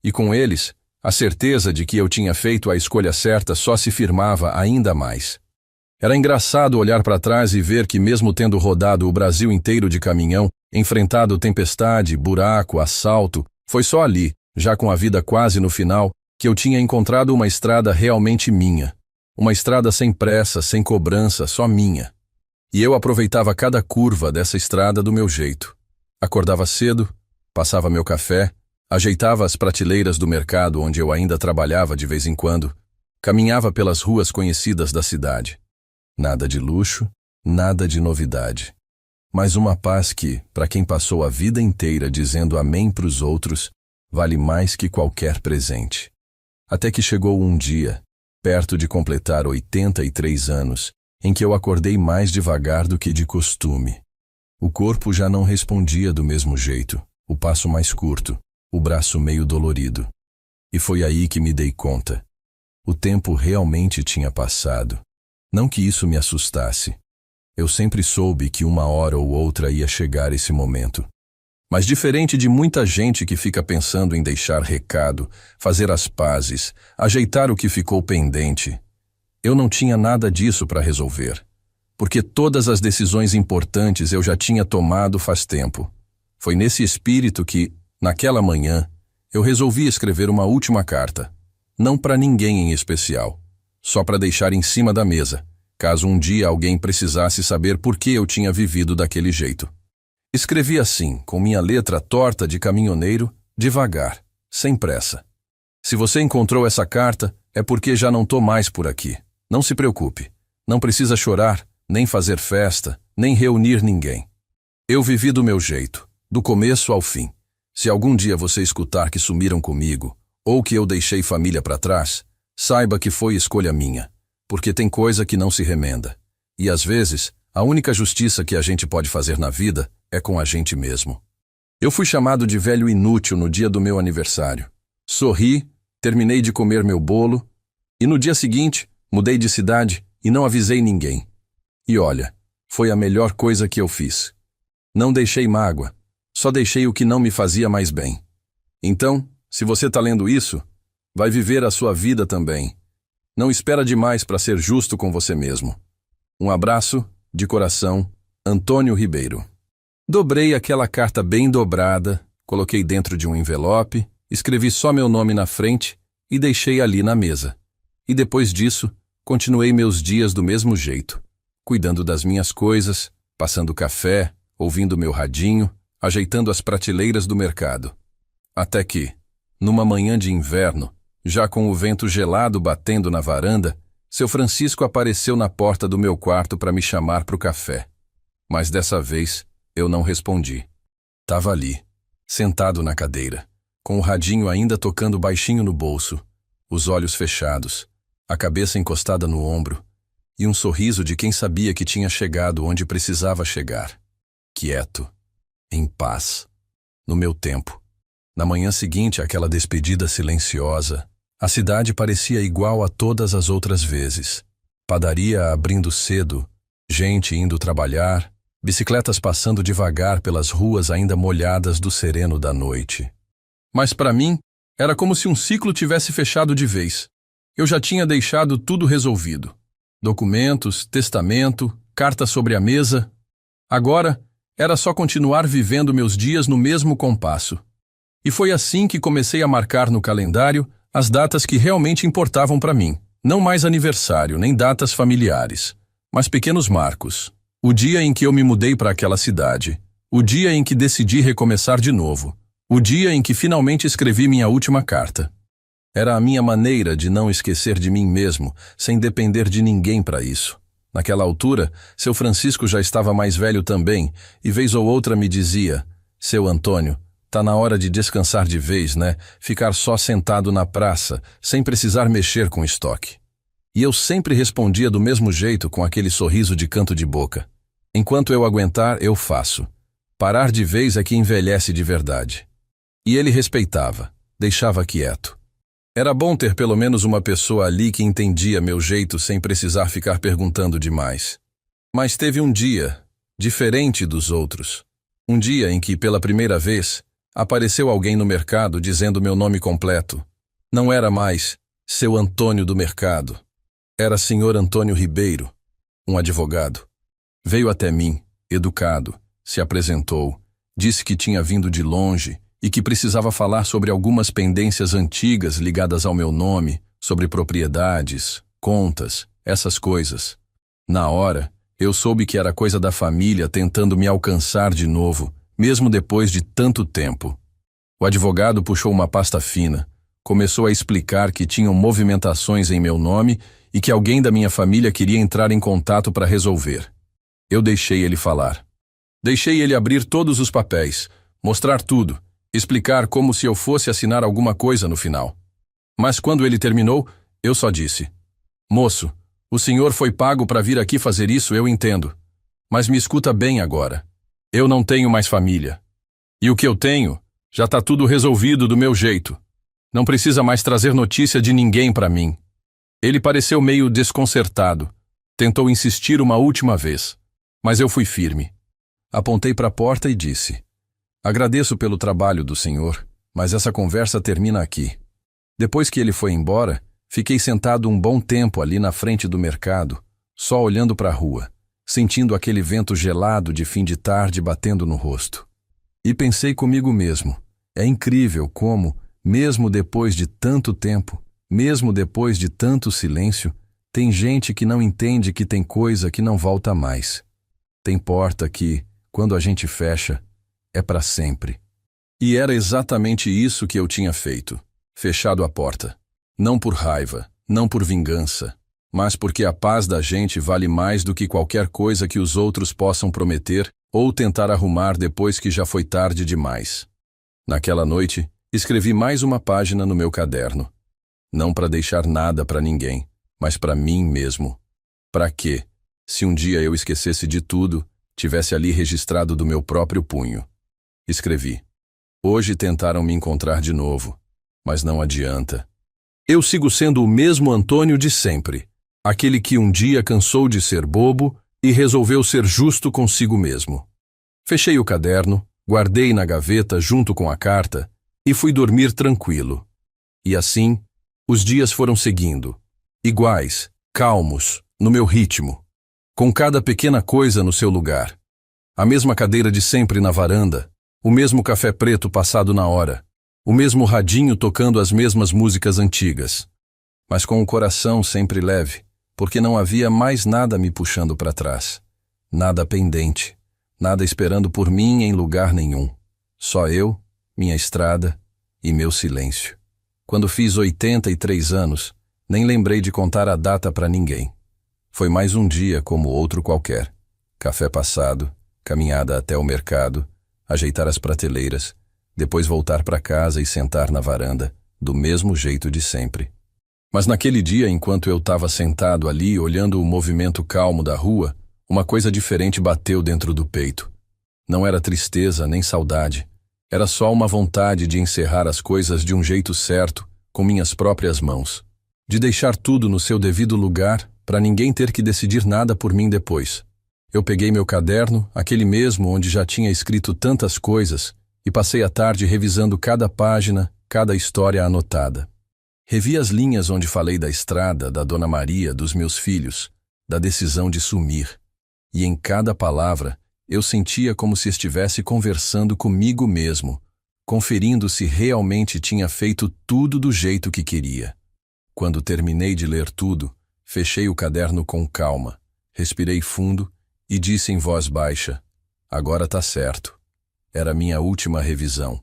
S1: E com eles, a certeza de que eu tinha feito a escolha certa só se firmava ainda mais. Era engraçado olhar para trás e ver que mesmo tendo rodado o Brasil inteiro de caminhão, enfrentado tempestade, buraco, assalto, foi só ali, já com a vida quase no final, que eu tinha encontrado uma estrada realmente minha. Uma estrada sem pressa, sem cobrança, só minha. E eu aproveitava cada curva dessa estrada do meu jeito. Acordava cedo, passava meu café, ajeitava as prateleiras do mercado onde eu ainda trabalhava de vez em quando, caminhava pelas ruas conhecidas da cidade. Nada de luxo, nada de novidade. Mas uma paz que, para quem passou a vida inteira dizendo amém para os outros, vale mais que qualquer presente. Até que chegou um dia, perto de completar 83 anos, em que eu acordei mais devagar do que de costume. O corpo já não respondia do mesmo jeito, o passo mais curto, o braço meio dolorido. E foi aí que me dei conta. O tempo realmente tinha passado. Não que isso me assustasse. Eu sempre soube que uma hora ou outra ia chegar esse momento. Mas diferente de muita gente que fica pensando em deixar recado, fazer as pazes, ajeitar o que ficou pendente, eu não tinha nada disso para resolver. Porque todas as decisões importantes eu já tinha tomado faz tempo. Foi nesse espírito que, naquela manhã, eu resolvi escrever uma última carta. Não para ninguém em especial. Só para deixar em cima da mesa, caso um dia alguém precisasse saber por que eu tinha vivido daquele jeito. Escrevi assim, com minha letra torta de caminhoneiro, devagar, sem pressa. Se você encontrou essa carta, é porque já não tô mais por aqui. Não se preocupe. Não precisa chorar, nem fazer festa, nem reunir ninguém. Eu vivi do meu jeito, do começo ao fim. Se algum dia você escutar que sumiram comigo, ou que eu deixei família para trás, saiba que foi escolha minha, porque tem coisa que não se remenda. E às vezes, a única justiça que a gente pode fazer na vida é com a gente mesmo. Eu fui chamado de velho inútil no dia do meu aniversário. Sorri, terminei de comer meu bolo, e no dia seguinte, mudei de cidade e não avisei ninguém. E olha, foi a melhor coisa que eu fiz. Não deixei mágoa, só deixei o que não me fazia mais bem. Então, se você está lendo isso, vai viver a sua vida também. Não espera demais para ser justo com você mesmo. Um abraço, de coração, Antônio Ribeiro. Dobrei aquela carta bem dobrada, coloquei dentro de um envelope, escrevi só meu nome na frente e deixei ali na mesa. E depois disso, continuei meus dias do mesmo jeito, cuidando das minhas coisas, passando café, ouvindo meu radinho, ajeitando as prateleiras do mercado. Até que, numa manhã de inverno, já com o vento gelado batendo na varanda, seu Francisco apareceu na porta do meu quarto para me chamar para o café. Mas dessa vez, eu não respondi. Tava ali, sentado na cadeira, com o radinho ainda tocando baixinho no bolso, os olhos fechados, a cabeça encostada no ombro, e um sorriso de quem sabia que tinha chegado onde precisava chegar. Quieto, em paz, no meu tempo. Na manhã seguinte àquela despedida silenciosa, a cidade parecia igual a todas as outras vezes. Padaria abrindo cedo, gente indo trabalhar, bicicletas passando devagar pelas ruas ainda molhadas do sereno da noite. Mas para mim, era como se um ciclo tivesse fechado de vez. Eu já tinha deixado tudo resolvido. Documentos, testamento, carta sobre a mesa. Agora, era só continuar vivendo meus dias no mesmo compasso. E foi assim que comecei a marcar no calendário as datas que realmente importavam para mim. Não mais aniversário, nem datas familiares, mas pequenos marcos. O dia em que eu me mudei para aquela cidade. O dia em que decidi recomeçar de novo. O dia em que finalmente escrevi minha última carta. Era a minha maneira de não esquecer de mim mesmo, sem depender de ninguém para isso. Naquela altura, seu Francisco já estava mais velho também, e vez ou outra me dizia: "Seu Antônio, tá na hora de descansar de vez, né? Ficar só sentado na praça, sem precisar mexer com estoque." E eu sempre respondia do mesmo jeito, com aquele sorriso de canto de boca: "Enquanto eu aguentar, eu faço. Parar de vez é que envelhece de verdade." E ele respeitava, deixava quieto. Era bom ter pelo menos uma pessoa ali que entendia meu jeito sem precisar ficar perguntando demais. Mas teve um dia, diferente dos outros. Um dia em que, pela primeira vez, apareceu alguém no mercado dizendo meu nome completo. Não era mais Seu Antônio do Mercado. Era Senhor Antônio Ribeiro, um advogado. Veio até mim, educado, se apresentou, disse que tinha vindo de longe e que precisava falar sobre algumas pendências antigas ligadas ao meu nome, sobre propriedades, contas, essas coisas. Na hora, eu soube que era coisa da família tentando me alcançar de novo, mesmo depois de tanto tempo. O advogado puxou uma pasta fina, começou a explicar que tinham movimentações em meu nome e que alguém da minha família queria entrar em contato para resolver. Eu deixei ele falar. Deixei ele abrir todos os papéis, mostrar tudo, explicar como se eu fosse assinar alguma coisa no final. Mas quando ele terminou, eu só disse: "Moço, o senhor foi pago para vir aqui fazer isso, eu entendo. Mas me escuta bem agora. Eu não tenho mais família. E o que eu tenho, já está tudo resolvido do meu jeito. Não precisa mais trazer notícia de ninguém para mim." Ele pareceu meio desconcertado. Tentou insistir uma última vez. Mas eu fui firme. Apontei para a porta e disse: "Agradeço pelo trabalho do senhor, mas essa conversa termina aqui." Depois que ele foi embora, fiquei sentado um bom tempo ali na frente do mercado, só olhando para a rua, sentindo aquele vento gelado de fim de tarde batendo no rosto. E pensei comigo mesmo: é incrível como, mesmo depois de tanto tempo, mesmo depois de tanto silêncio, tem gente que não entende que tem coisa que não volta mais. Tem porta que, quando a gente fecha, é para sempre. E era exatamente isso que eu tinha feito, fechado a porta. Não por raiva, não por vingança, mas porque a paz da gente vale mais do que qualquer coisa que os outros possam prometer ou tentar arrumar depois que já foi tarde demais. Naquela noite, escrevi mais uma página no meu caderno. Não para deixar nada para ninguém, mas para mim mesmo. Para quê? Se um dia eu esquecesse de tudo, tivesse ali registrado do meu próprio punho. Escrevi: "Hoje tentaram me encontrar de novo, mas não adianta. Eu sigo sendo o mesmo Antônio de sempre, aquele que um dia cansou de ser bobo e resolveu ser justo consigo mesmo." Fechei o caderno, guardei na gaveta junto com a carta e fui dormir tranquilo. E assim, os dias foram seguindo, iguais, calmos, no meu ritmo, com cada pequena coisa no seu lugar. A mesma cadeira de sempre na varanda, o mesmo café preto passado na hora, o mesmo radinho tocando as mesmas músicas antigas, mas com o coração sempre leve, porque não havia mais nada me puxando para trás, nada pendente, nada esperando por mim em lugar nenhum. Só eu, minha estrada e meu silêncio. Quando fiz 83 anos, nem lembrei de contar a data para ninguém. Foi mais um dia como outro qualquer. Café passado, caminhada até o mercado, ajeitar as prateleiras, depois voltar para casa e sentar na varanda, do mesmo jeito de sempre. Mas naquele dia, enquanto eu estava sentado ali olhando o movimento calmo da rua, uma coisa diferente bateu dentro do peito. Não era tristeza nem saudade. Era só uma vontade de encerrar as coisas de um jeito certo, com minhas próprias mãos. De deixar tudo no seu devido lugar, para ninguém ter que decidir nada por mim depois. Eu peguei meu caderno, aquele mesmo onde já tinha escrito tantas coisas, e passei a tarde revisando cada página, cada história anotada. Revi as linhas onde falei da estrada, da Dona Maria, dos meus filhos, da decisão de sumir. E em cada palavra, Eu sentia como se estivesse conversando comigo mesmo, conferindo se realmente tinha feito tudo do jeito que queria. Quando terminei de ler tudo, fechei o caderno com calma, respirei fundo e disse em voz baixa: agora tá certo. Era minha última revisão.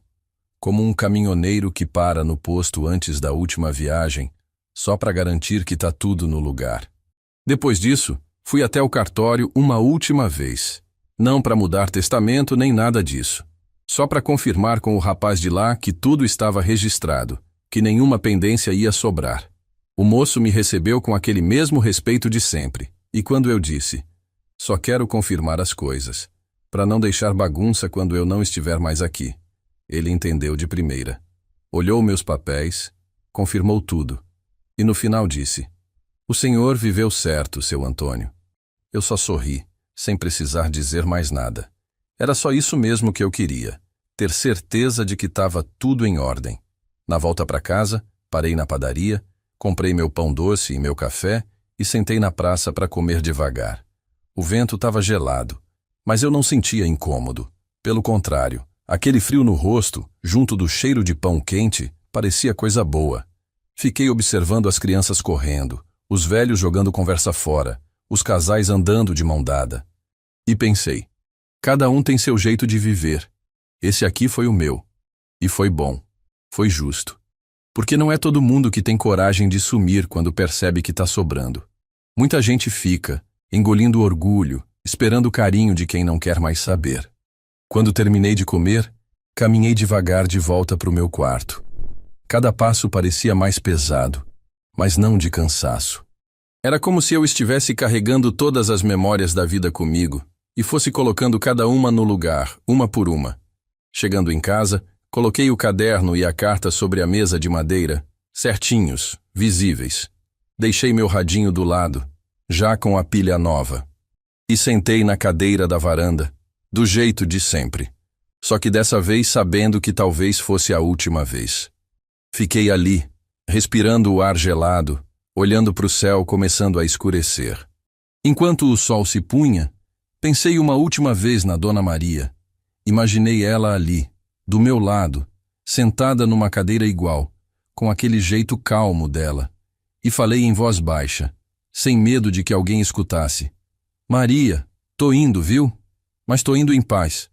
S1: Como um caminhoneiro que para no posto antes da última viagem, só para garantir que tá tudo no lugar. Depois disso, fui até o cartório uma última vez. Não para mudar testamento nem nada disso. Só para confirmar com o rapaz de lá que tudo estava registrado, que nenhuma pendência ia sobrar. O moço me recebeu com aquele mesmo respeito de sempre. E quando eu disse: só quero confirmar as coisas, para não deixar bagunça quando eu não estiver mais aqui, ele entendeu de primeira. Olhou meus papéis, confirmou tudo. E no final disse: o senhor viveu certo, seu Antônio. Eu só sorri, sem precisar dizer mais nada. Era só isso mesmo que eu queria, ter certeza de que estava tudo em ordem. Na volta para casa, parei na padaria, comprei meu pão doce e meu café e sentei na praça para comer devagar. O vento estava gelado, mas eu não sentia incômodo. Pelo contrário, aquele frio no rosto, junto do cheiro de pão quente, parecia coisa boa. Fiquei observando as crianças correndo, os velhos jogando conversa fora, os casais andando de mão dada. E pensei: cada um tem seu jeito de viver. Esse aqui foi o meu. E foi bom. Foi justo. Porque não é todo mundo que tem coragem de sumir quando percebe que está sobrando. Muita gente fica, engolindo orgulho, esperando o carinho de quem não quer mais saber. Quando terminei de comer, caminhei devagar de volta para o meu quarto. Cada passo parecia mais pesado, mas não de cansaço. Era como se eu estivesse carregando todas as memórias da vida comigo e fosse colocando cada uma no lugar, uma por uma. Chegando em casa, coloquei o caderno e a carta sobre a mesa de madeira, certinhos, visíveis. Deixei meu radinho do lado, já com a pilha nova. E sentei na cadeira da varanda, do jeito de sempre. Só que dessa vez sabendo que talvez fosse a última vez. Fiquei ali, respirando o ar gelado, olhando para o céu começando a escurecer. Enquanto o sol se punha, pensei uma última vez na Dona Maria. Imaginei ela ali, do meu lado, sentada numa cadeira igual, com aquele jeito calmo dela, e falei em voz baixa, sem medo de que alguém escutasse: Maria, tô indo, viu? Mas tô indo em paz.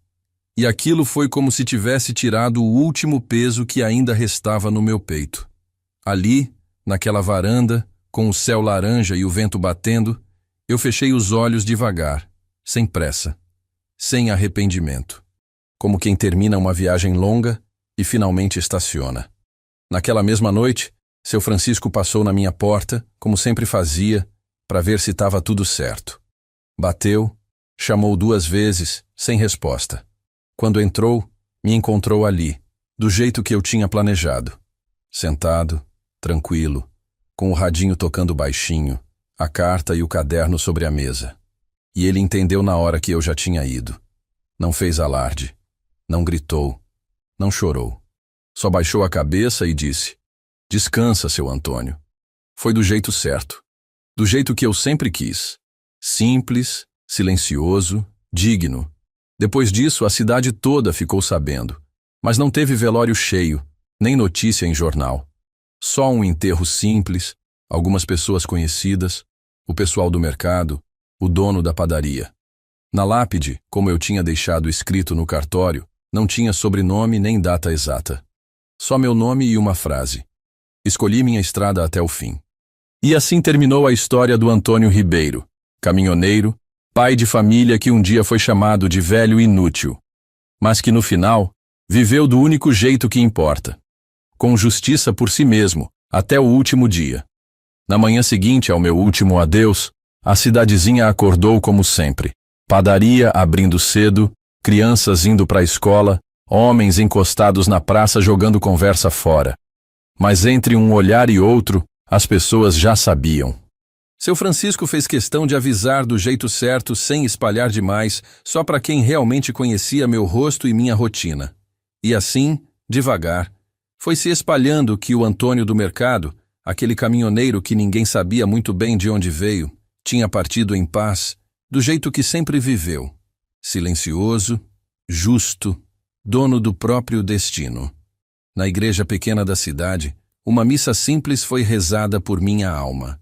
S1: E aquilo foi como se tivesse tirado o último peso que ainda restava no meu peito. Ali, naquela varanda, com o céu laranja e o vento batendo, eu fechei os olhos devagar, sem pressa, sem arrependimento. Como quem termina uma viagem longa e finalmente estaciona. Naquela mesma noite, seu Francisco passou na minha porta, como sempre fazia, para ver se estava tudo certo. Bateu, chamou 2 vezes, sem resposta. Quando entrou, me encontrou ali, do jeito que eu tinha planejado. Sentado, tranquilo, com o radinho tocando baixinho, a carta e o caderno sobre a mesa. E ele entendeu na hora que eu já tinha ido. Não fez alarde, não gritou, não chorou. Só baixou a cabeça e disse: descansa, seu Antônio. Foi do jeito certo, do jeito que eu sempre quis. Simples, silencioso, digno. Depois disso, a cidade toda ficou sabendo, mas não teve velório cheio, nem notícia em jornal. Só um enterro simples, algumas pessoas conhecidas, o pessoal do mercado, o dono da padaria. Na lápide, como eu tinha deixado escrito no cartório, não tinha sobrenome nem data exata. Só meu nome e uma frase: escolhi minha estrada até o fim. E assim terminou a história do Antônio Ribeiro, caminhoneiro, pai de família que um dia foi chamado de velho inútil, mas que no final viveu do único jeito que importa, com justiça por si mesmo, até o último dia. Na manhã seguinte ao meu último adeus, a cidadezinha acordou como sempre. Padaria abrindo cedo, crianças indo para a escola, homens encostados na praça jogando conversa fora. Mas entre um olhar e outro, as pessoas já sabiam. Seu Francisco fez questão de avisar do jeito certo, sem espalhar demais, só para quem realmente conhecia meu rosto e minha rotina. E assim, devagar, foi se espalhando que o Antônio do mercado, aquele caminhoneiro que ninguém sabia muito bem de onde veio, tinha partido em paz, do jeito que sempre viveu, silencioso, justo, dono do próprio destino. Na igreja pequena da cidade, uma missa simples foi rezada por minha alma.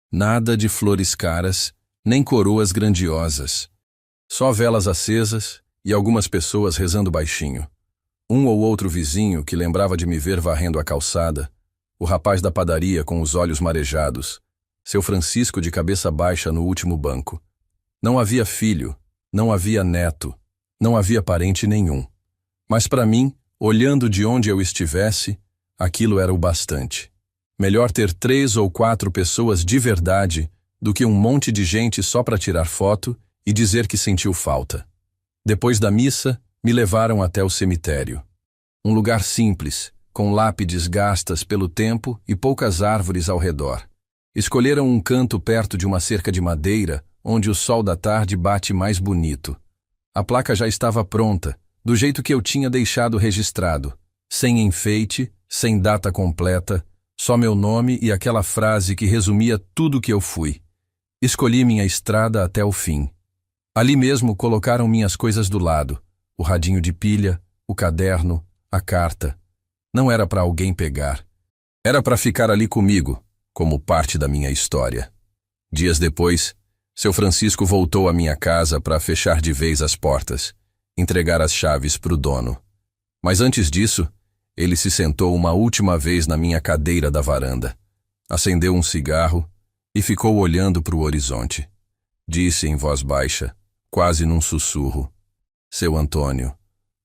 S1: Nada de flores caras, nem coroas grandiosas. Só velas acesas e algumas pessoas rezando baixinho. Um ou outro vizinho que lembrava de me ver varrendo a calçada, o rapaz da padaria com os olhos marejados, seu Francisco de cabeça baixa no último banco. Não havia filho, não havia neto, não havia parente nenhum. Mas para mim, olhando de onde eu estivesse, aquilo era o bastante. Melhor ter 3 ou 4 pessoas de verdade do que um monte de gente só para tirar foto e dizer que sentiu falta. Depois da missa, me levaram até o cemitério. Um lugar simples, com lápides gastas pelo tempo e poucas árvores ao redor. Escolheram um canto perto de uma cerca de madeira, onde o sol da tarde bate mais bonito. A placa já estava pronta, do jeito que eu tinha deixado registrado, sem enfeite, sem data completa, só meu nome e aquela frase que resumia tudo o que eu fui. Escolhi minha estrada até o fim. Ali mesmo colocaram minhas coisas do lado, o radinho de pilha, o caderno, a carta. Não era para alguém pegar. Era para ficar ali comigo, como parte da minha história. Dias depois, seu Francisco voltou à minha casa para fechar de vez as portas, entregar as chaves para o dono. Mas antes disso, ele se sentou uma última vez na minha cadeira da varanda, acendeu um cigarro e ficou olhando para o horizonte. Disse em voz baixa, quase num sussurro: "Seu Antônio,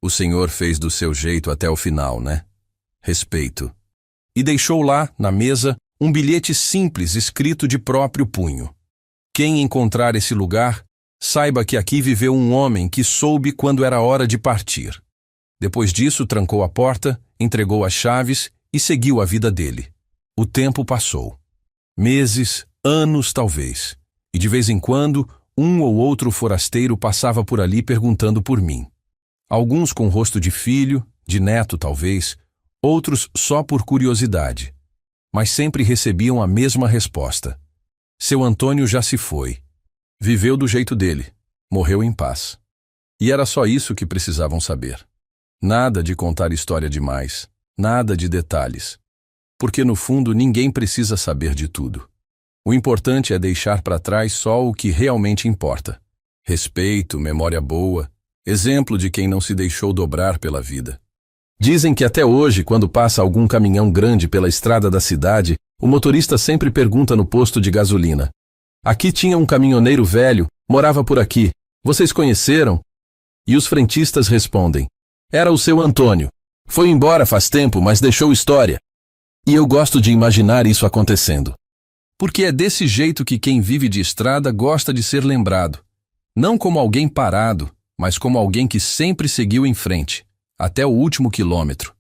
S1: o senhor fez do seu jeito até o final, né? Respeito." E deixou lá, na mesa, um bilhete simples escrito de próprio punho. Quem encontrar esse lugar, saiba que aqui viveu um homem que soube quando era hora de partir. Depois disso, trancou a porta, entregou as chaves e seguiu a vida dele. O tempo passou. Meses, anos talvez. E de vez em quando, um ou outro forasteiro passava por ali perguntando por mim. Alguns com rosto de filho, de neto talvez, outros só por curiosidade. Mas sempre recebiam a mesma resposta. Seu Antônio já se foi. Viveu do jeito dele. Morreu em paz. E era só isso que precisavam saber. Nada de contar história demais. Nada de detalhes. Porque no fundo ninguém precisa saber de tudo. O importante é deixar para trás só o que realmente importa. Respeito, memória boa, exemplo de quem não se deixou dobrar pela vida. Dizem que até hoje, quando passa algum caminhão grande pela estrada da cidade, o motorista sempre pergunta no posto de gasolina: "Aqui tinha um caminhoneiro velho, morava por aqui. Vocês conheceram?" E os frentistas respondem: "Era o seu Antônio. Foi embora faz tempo, mas deixou história." E eu gosto de imaginar isso acontecendo. Porque é desse jeito que quem vive de estrada gosta de ser lembrado. Não como alguém parado, mas como alguém que sempre seguiu em frente, até o último quilômetro.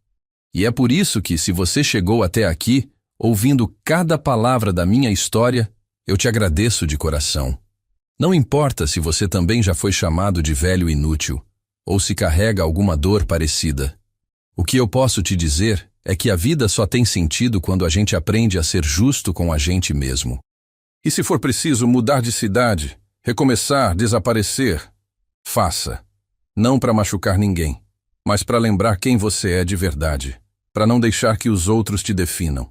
S1: E é por isso que, se você chegou até aqui, ouvindo cada palavra da minha história, eu te agradeço de coração. Não importa se você também já foi chamado de velho inútil, ou se carrega alguma dor parecida. O que eu posso te dizer é que a vida só tem sentido quando a gente aprende a ser justo com a gente mesmo. E se for preciso mudar de cidade, recomeçar, desaparecer, faça. Não para machucar ninguém, mas para lembrar quem você é de verdade, para não deixar que os outros te definam.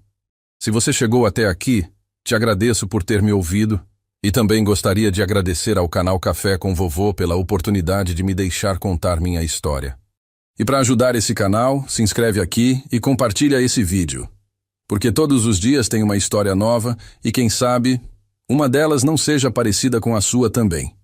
S1: Se você chegou até aqui, te agradeço por ter me ouvido e também gostaria de agradecer ao canal Café com Vovô pela oportunidade de me deixar contar minha história. E para ajudar esse canal, se inscreve aqui e compartilha esse vídeo. Porque todos os dias tem uma história nova e quem sabe, uma delas não seja parecida com a sua também.